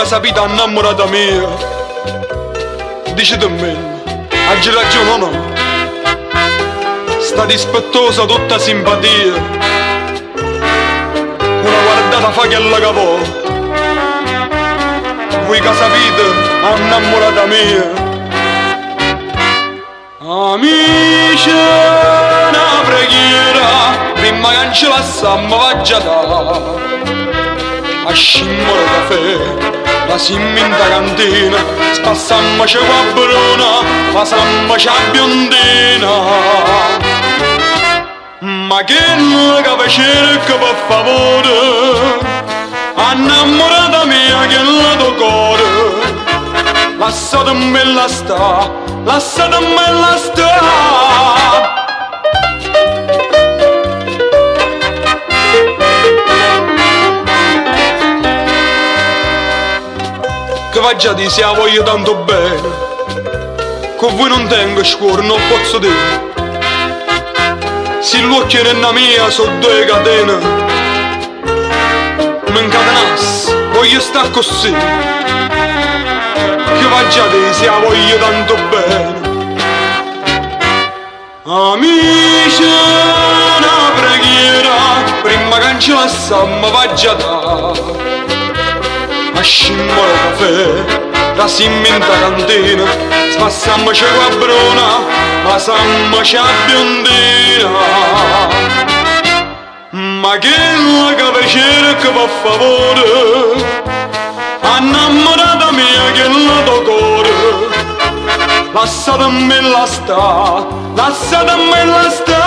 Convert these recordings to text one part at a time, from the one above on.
che sapete innamorata mia, dice di me, hai ragione o no? Sta dispettosa tutta simpatia, una guardata fa che la capò. Voi che sapete innamorata mia, amici, una preghiera, prima che non ce la samma vaggia da a scimmolo caffè, la simminta cantina, spassammoci qua bruna, passammoci a biondina. Ma che la che cerca per favore, innamorata mia che la do cuore, lasciatemi la sta, lasciatemi la sta. Che va già di se la voglio tanto bene, con voi non tengo scuore, non posso dire. Se l'occhio nella mia sono due catene, mi incatenasse, voglio star così. Che va già di se la voglio tanto bene. Amici, una preghiera, prima che non ce la samma va già da a scimmolo caffè, la simminta cantina, spassammoci qua bruna, passammoci a biondina. Ma che la che cerca per favore, innamorata mia che la do cuore, lasciatemi la sta, lasciatemi la sta.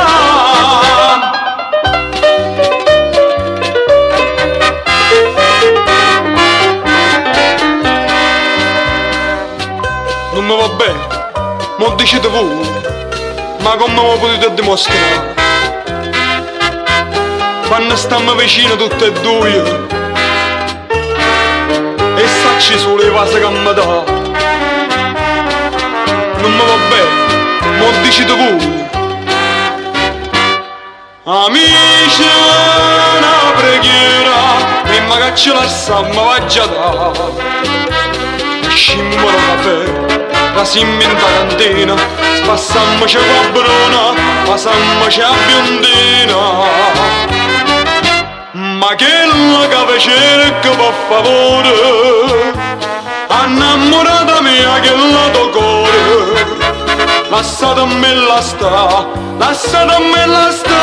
Non mi va bene, ma dicete voi, ma come lo potete dimostrare? Quando stiamo vicini tutte e due, e sacci sulle cose che mi dà. Non mi va bene, ma dicete voi. Amici, una preghiera, prima che ce la samma va già da scimmolo caffè, la simminta cantina, spassammoci qua bruna, passammoci a biondina. Ma che la che cerca per favore, innamorata mia che la do cuore, lasciatemi la sta, lasciatemi la sta.